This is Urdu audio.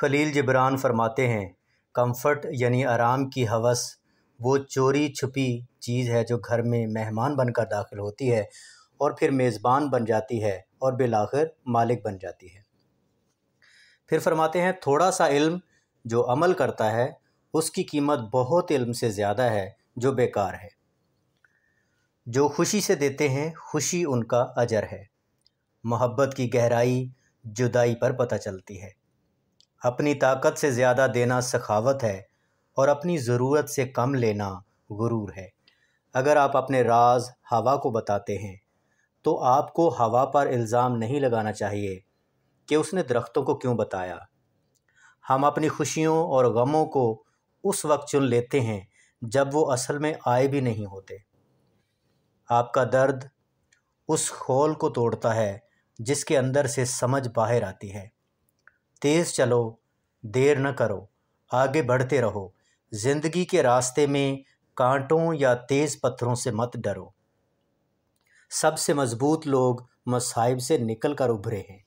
خلیل جبران فرماتے ہیں، کمفرٹ یعنی آرام کی ہوس وہ چوری چھپی چیز ہے جو گھر میں مہمان بن کر داخل ہوتی ہے اور پھر میزبان بن جاتی ہے اور بالآخر مالک بن جاتی ہے۔ پھر فرماتے ہیں، تھوڑا سا علم جو عمل کرتا ہے اس کی قیمت بہت علم سے زیادہ ہے جو بیکار ہے۔ جو خوشی سے دیتے ہیں خوشی ان کا اجر ہے۔ محبت کی گہرائی جدائی پر پتہ چلتی ہے۔ اپنی طاقت سے زیادہ دینا سخاوت ہے اور اپنی ضرورت سے کم لینا غرور ہے۔ اگر آپ اپنے راز ہوا کو بتاتے ہیں تو آپ کو ہوا پر الزام نہیں لگانا چاہیے کہ اس نے درختوں کو کیوں بتایا۔ ہم اپنی خوشیوں اور غموں کو اس وقت چن لیتے ہیں جب وہ اصل میں آئے بھی نہیں ہوتے۔ آپ کا درد اس خول کو توڑتا ہے جس کے اندر سے سمجھ باہر آتی ہے۔ تیز چلو، دیر نہ کرو، آگے بڑھتے رہو۔ زندگی کے راستے میں کانٹوں یا تیز پتھروں سے مت ڈرو۔ سب سے مضبوط لوگ مصائب سے نکل کر ابھرے ہیں۔